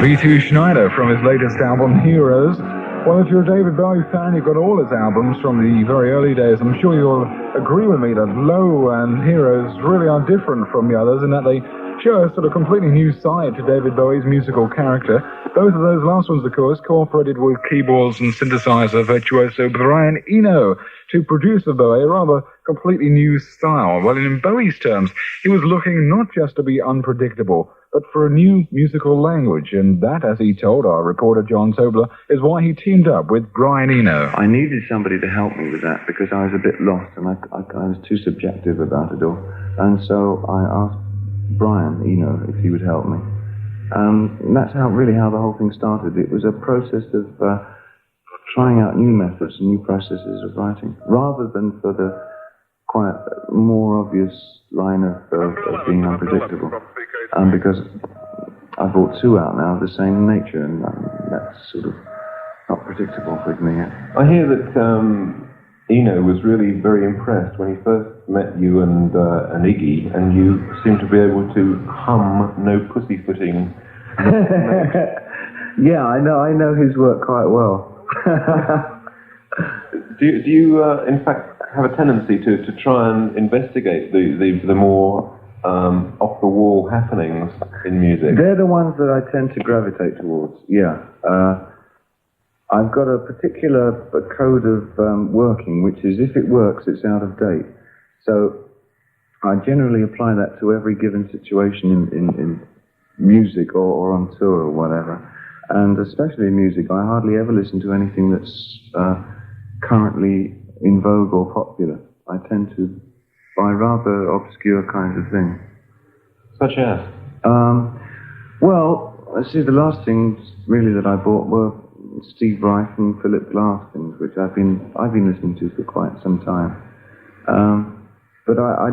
B.T. Schneider from his latest album, Heroes. Well, if you're a David Bowie fan, you've got all his albums from the very early days. I'm sure you'll agree with me that Low and Heroes really are different from the others in that they show a sort of completely new side to David Bowie's musical character. Both of those last ones, of course, cooperated with keyboards and synthesizer virtuoso Brian Eno to produce for Bowie a rather completely new style. Well, in Bowie's terms, he was looking not just to be unpredictable, but for a new musical language, and that, as he told our reporter John Tobler, is why he teamed up with Brian Eno. I needed somebody to help me with that because I was a bit lost and I was too subjective about it all. And so I asked Brian Eno if he would help me. And that's how the whole thing started. It was a process of trying out new methods and new processes of writing, rather than for the quite more obvious line of being unpredictable. Because I brought two out now of the same nature, and that's sort of not predictable with me yet. I hear that Eno was really very impressed when he first met you and Iggy, and you seemed to be able to hum No Pussyfooting. Yeah, I know his work quite well. Do you in fact, have a tendency to try and investigate the more off-the-wall happenings in music? They're the ones that I tend to gravitate towards, yeah. I've got a particular code of working, which is if it works, it's out of date. So I generally apply that to every given situation in music or on tour or whatever. And especially in music, I hardly ever listen to anything that's currently in vogue or popular. I tend to buy rather obscure kinds of things. Such as? Well, I see the last things really that I bought were Steve Reich and Philip Glass things, which I've been listening to for quite some time. But I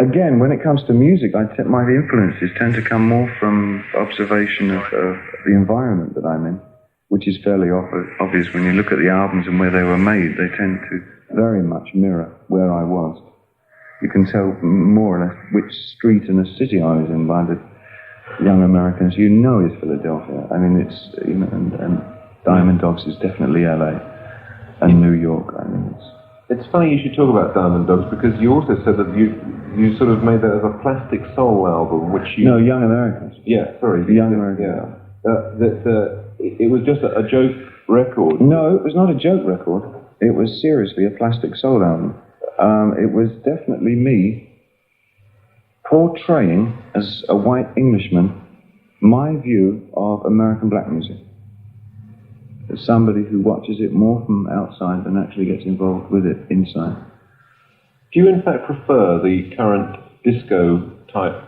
again, when it comes to music, my influences tend to come more from observation of the environment that I'm in, which is fairly obvious when you look at the albums and where they were made. They tend to very much mirror where I was. you can tell more or less which street in a city I was in by the young Americans. You know it's Philadelphia. I mean, it's, you know, and Diamond Dogs is definitely LA and New York. I mean, it's funny you should talk about Diamond Dogs, because you also said that you sort of made that as a plastic soul album, which you... No, Young Americans. Yeah, sorry. Young Americans. Yeah. It was just a joke record. No, it was not a joke record. It was seriously a plastic soul album. It was definitely me portraying, as a white Englishman, my view of American black music. As somebody who watches it more from outside than actually gets involved with it inside. Do you in fact prefer the current disco-type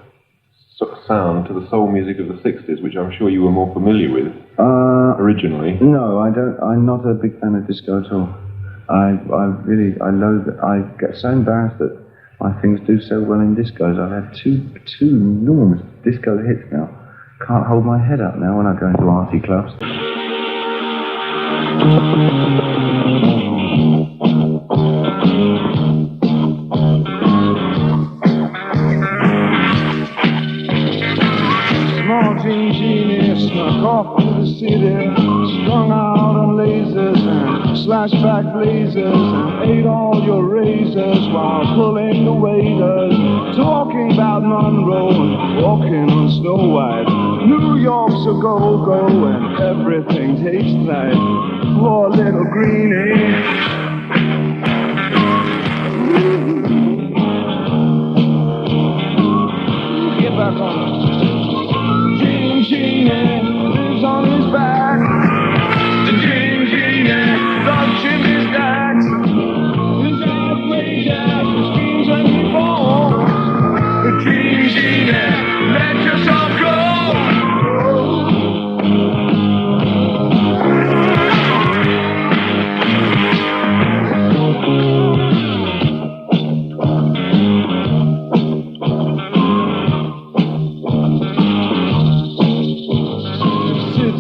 sound to the soul music of the 60s, which I'm sure you were more familiar with originally? No, I don't. I'm not a big fan of disco at all. I loathe it. I get so embarrassed that my things do so well in discos. I've had two enormous disco hits now. Can't hold my head up now when I go into arty clubs. Small teen genius snuck off to the city, strung out on lasers and slashed back blazers, and ate all your razors while pulling the waiters, talking about Monroe and walking on Snow White. New York's a go-go and everything tastes nice. Poor little greenie. Get back on it. Genie lives on his back. The Genie loves chimney stacks. His outrageous, he screams when he falls. The Genie, let yourself go.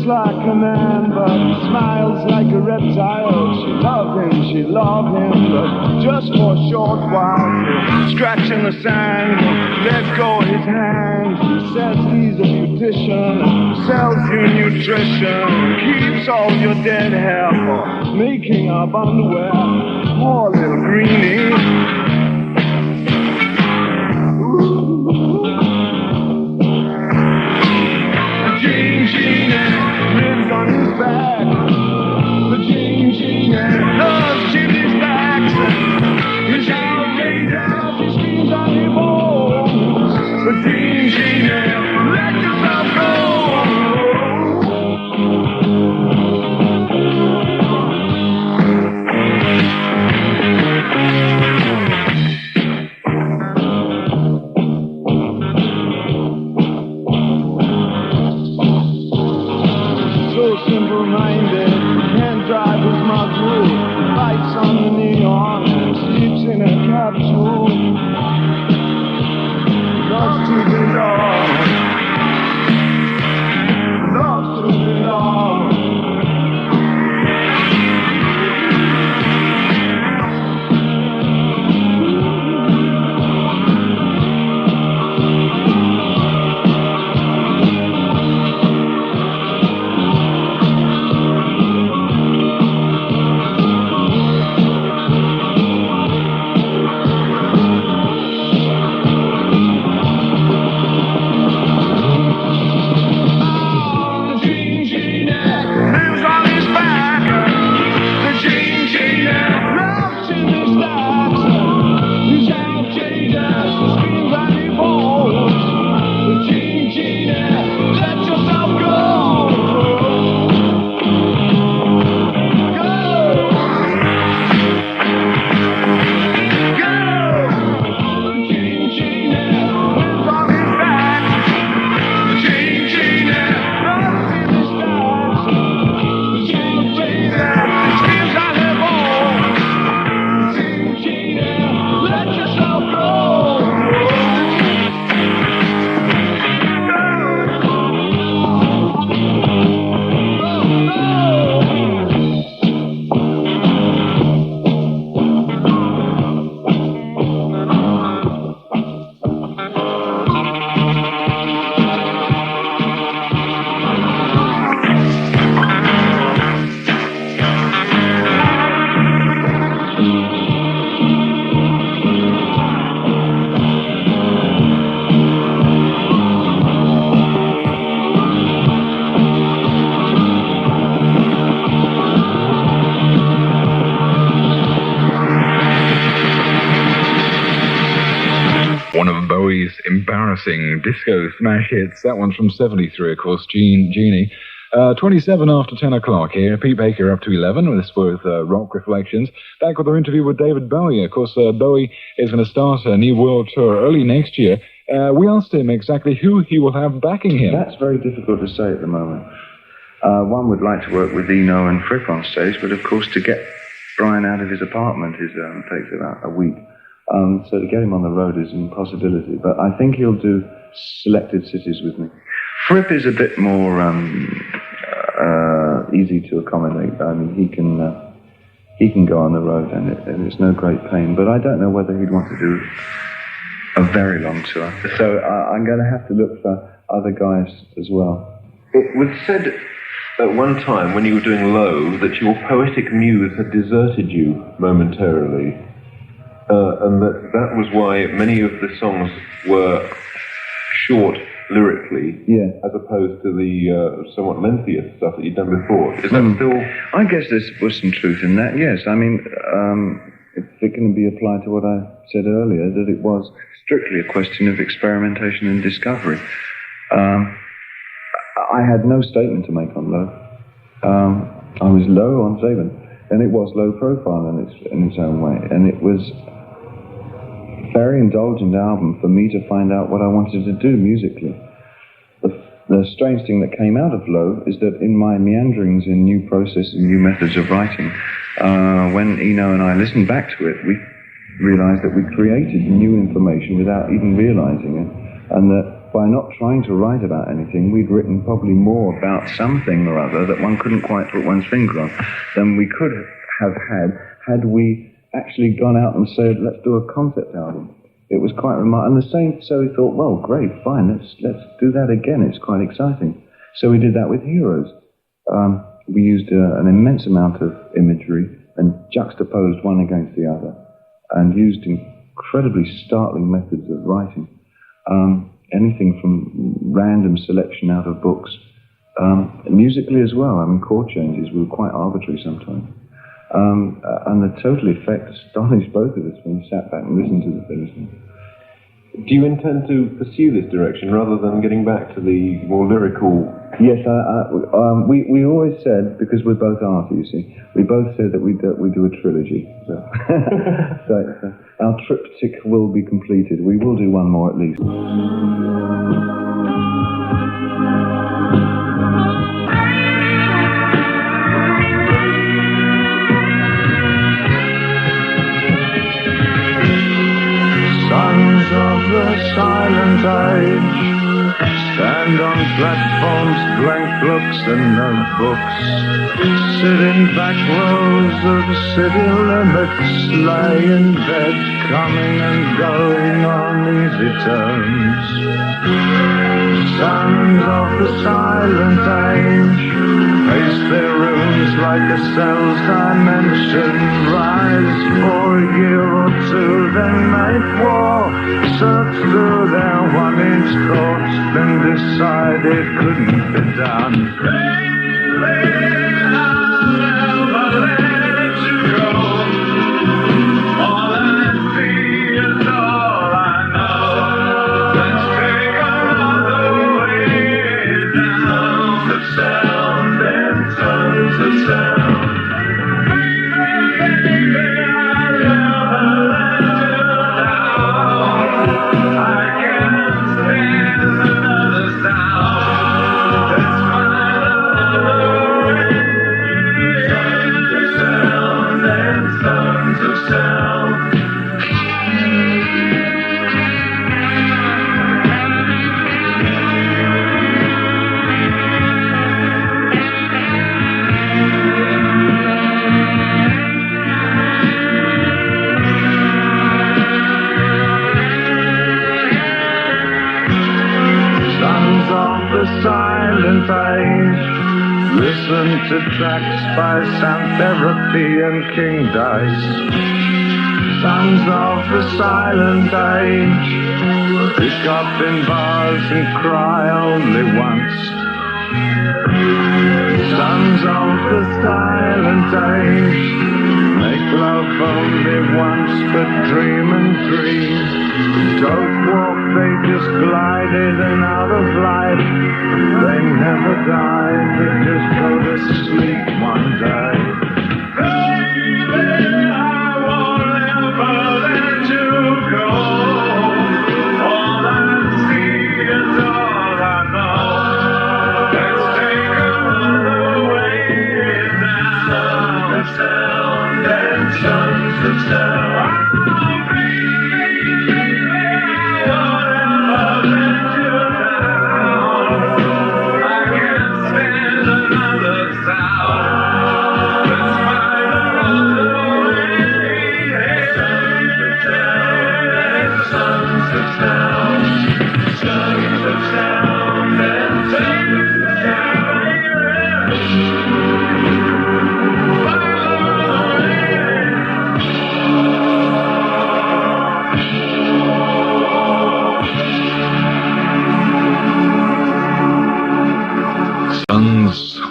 Like a man, but he smiles like a reptile. She loved him, but just for a short while. Scratching the sand, let go of his hand. He says he's a beautician, sells you nutrition, keeps all your dead hair for making up underwear. Poor little greenie. Lives on his back. The Genie loves chimney stacks. His outrageous, he screams on his balls. The Genie, let yourself go. One of Bowie's embarrassing disco smash hits. That one's from 73, of course, Genie. 27 after 10 o'clock here. Pete Baker up to 11. This was Rock Reflections. Back with our interview with David Bowie. Of course, Bowie is going to start a new world tour early next year. We asked him exactly who he will have backing him. That's very difficult to say at the moment. One would like to work with Eno and Fripp on stage, but of course to get Brian out of his apartment takes about a week. So to get him on the road is an impossibility. But I think he'll do selected cities with me. Fripp is a bit more easy to accommodate. I mean, he can go on the road and it's no great pain. But I don't know whether he'd want to do a very long tour. So I'm going to have to look for other guys as well. It was said at one time when you were doing Low that your poetic muse had deserted you momentarily. And that was why many of the songs were short lyrically, as opposed to the somewhat lengthier stuff that you'd done before. Is that still... I guess there was some truth in that, yes. I mean, if it can be applied to what I said earlier, that it was strictly a question of experimentation and discovery. I had no statement to make on Low. I was low on Zabin, and it was low profile in its own way, and it was a very indulgent album for me to find out what I wanted to do musically. The strange thing that came out of Low is that in my meanderings in new processes and new methods of writing, when Eno and I listened back to it, we realized that we created new information without even realizing it, and that by not trying to write about anything, we'd written probably more about something or other that one couldn't quite put one's finger on than we could have had we actually gone out and said, let's do a concept album. It was quite remarkable. And the same, so we thought, well, great, fine, let's do that again. It's quite exciting. So we did that with Heroes. We used an immense amount of imagery and juxtaposed one against the other and used incredibly startling methods of writing. Anything from random selection out of books. Musically as well, I mean, chord changes were quite arbitrary sometimes. And the total effect astonished both of us when we sat back and listened to the things. Do you intend to pursue this direction rather than getting back to the more lyrical? Yes, we always said, because we're both artists, you see, we both said that we do a trilogy. So, so our triptych will be completed. We will do one more at least. Sons of the silent age stand on platforms, blank books and notebooks, sit in back rows of city limits, lie in bed, coming and going on easy terms. Sons of the silent age pace their rooms like a cell's dimension, rise for a year or two, then make war, search through their one-inch thoughts, then decide it couldn't be done. Baby, I'll never let you go. All I see is all I know. Let's take another way down the sound and tons of sound. Baby, I'll never let you down. I can't stand another sound. Let's find another way. Tons of sound and tons of sound. Sons of the silent age, listen to tracks by Sound Therapy and King Dice. Sons of the silent age, pick up in bars and cry only once. Sons of the silent age, make love only once, but dream and dream. Don't faded and out of life. They never die, they just go to sleep one day. Baby, I won't ever let you go. All I see is all I know. Let's take another way down. Sons of sound and sons of sound.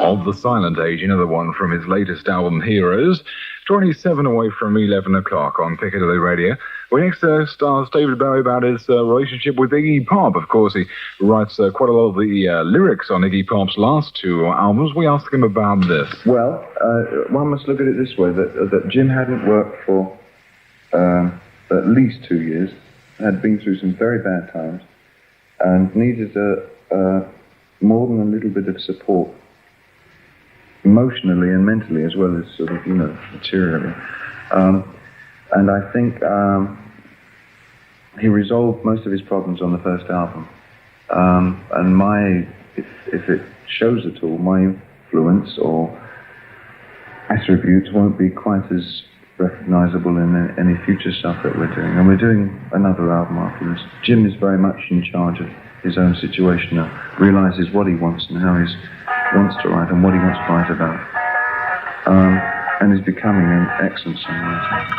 Of the Silent Age, another one from his latest album, Heroes. 27 away from 11 o'clock on Piccadilly Radio. We next asked David Bowie about his relationship with Iggy Pop. Of course, he writes quite a lot of the lyrics on Iggy Pop's last two albums. We asked him about this. Well, one must look at it this way, that Jim hadn't worked for at least 2 years, had been through some very bad times, and needed more than a little bit of support, emotionally and mentally, as well as sort of, materially. And I think he resolved most of his problems on the first album. And if it shows at all, my influence or attributes won't be quite as recognizable in any future stuff that we're doing. And we're doing another album after this. Jim is very much in charge of his own situation now, realizes what he wants and how he wants to write and what he wants to write about. And is becoming an excellent songwriter.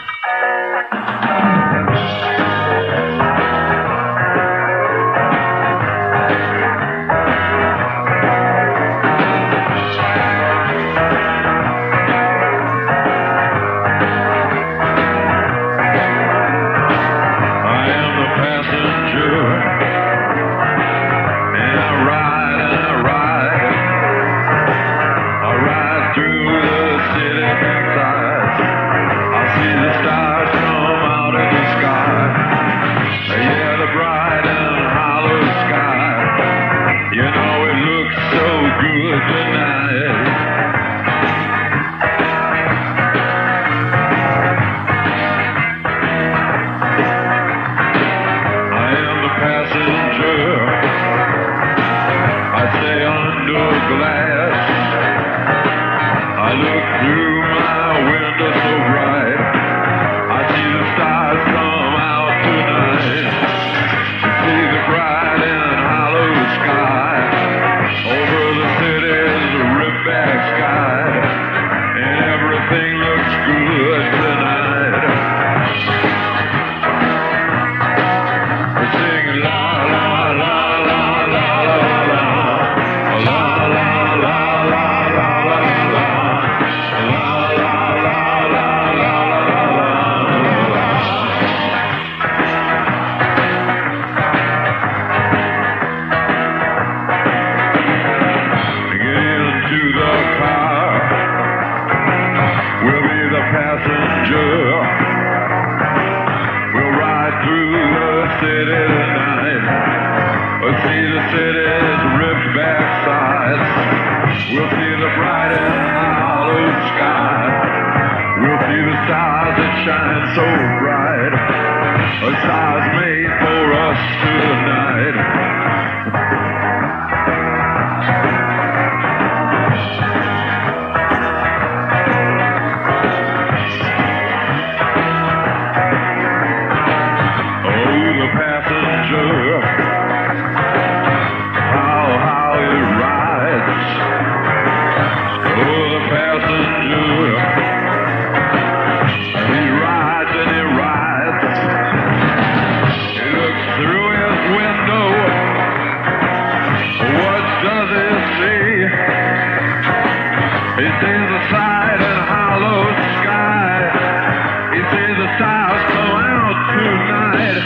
Stars come out tonight.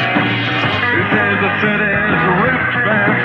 He says the city's ripped back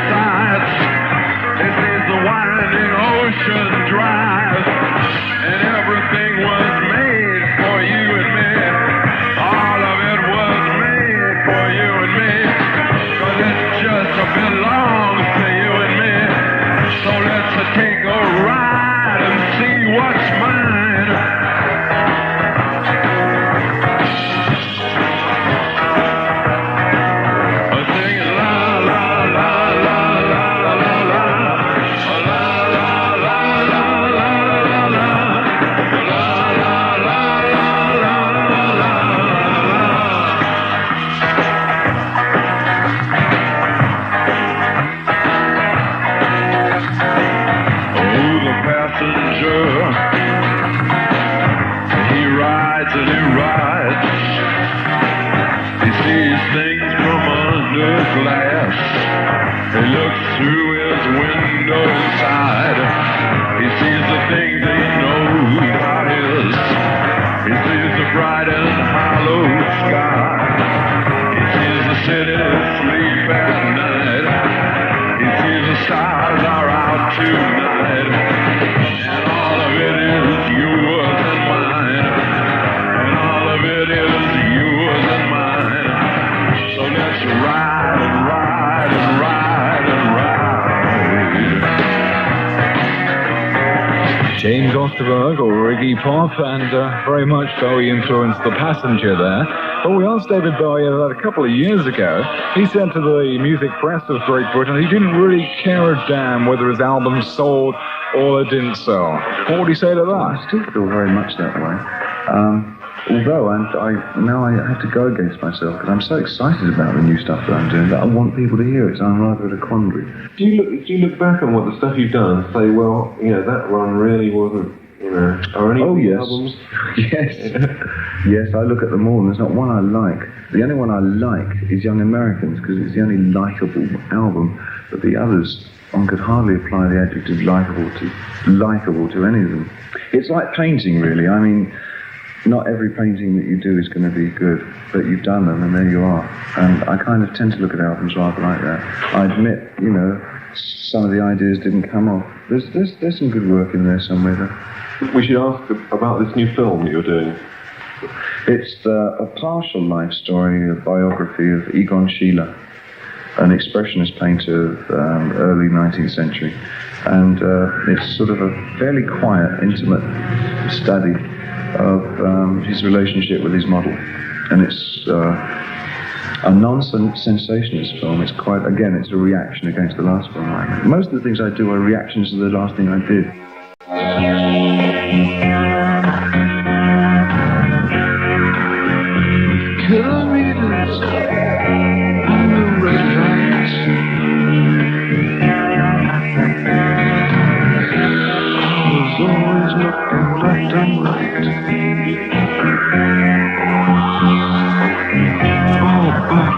glass. He looks through his window inside. He sees the things he knows are his. He sees the bright and hollow sky. He sees the city sleep at night. He sees the stars are out tonight. And all of it is yours and mine. And all of it is yours and mine. So let's ride and ride and ride and ride. James Osterberg or Iggy Pop, and very much Bowie influenced The Passenger there. But we asked David Bowie about a couple of years ago. He said to the music press of Great Britain he didn't really care a damn whether his albums sold or they didn't sell. What would he say to that? I still feel very much that way. Although now I have to go against myself because I'm so excited about the new stuff that I'm doing that I want people to hear it, so I'm rather at a quandary. Do you look back on what the stuff you've done and say, well, that one really wasn't, are any of the albums? Yes. Yes, I look at them all and there's not one I like. The only one I like is Young Americans because it's the only likeable album, but the others, one could hardly apply the adjective likeable to any of them. It's like painting, really. I mean, not every painting that you do is going to be good, but you've done them and there you are. And I kind of tend to look at albums rather like that. I admit, some of the ideas didn't come off. There's some good work in there somewhere though. We should ask about this new film that you're doing. It's a partial life story, a biography of Egon Schiele, an expressionist painter of early 19th century. And it's sort of a fairly quiet, intimate study of his relationship with his model. And it's a non-sensationalist film. It's quite, again, it's a reaction against the last film I made. Most of the things I do are reactions to the last thing I did. Kilometers on the red lights. I was always looking left and right. Oh, back.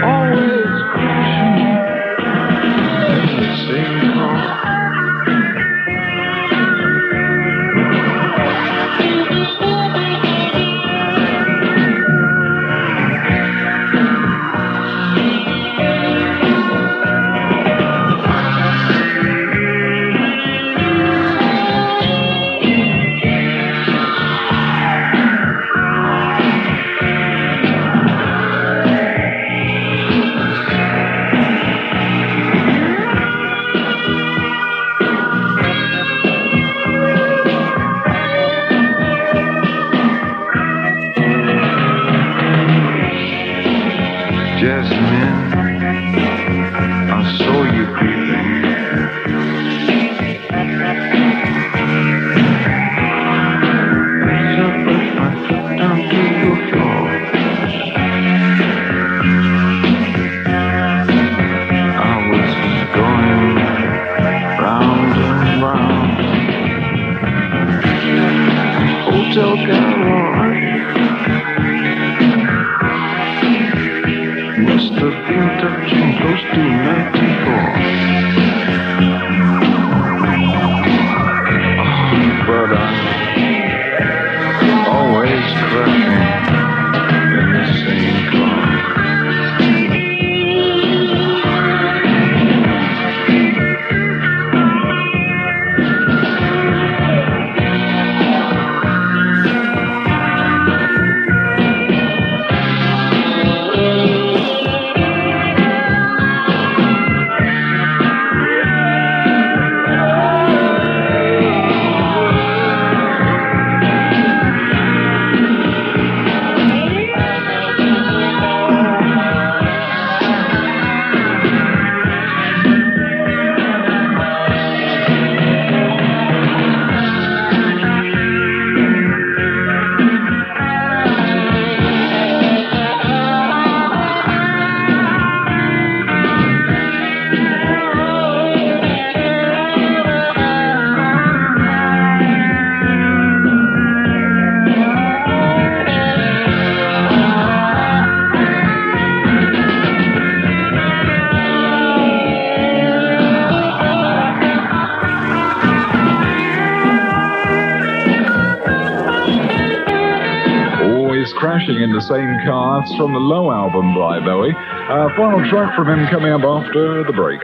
Always crashing in the same car. Jasmine, I saw you creeping. So put my foot down to your floor. I was going round and round. Hotel Garage. Must have been touching close to 94. But I'm always crashing in the same car. crashing into same car. It's from the Low album by Bowie. Final track from him coming up after the break.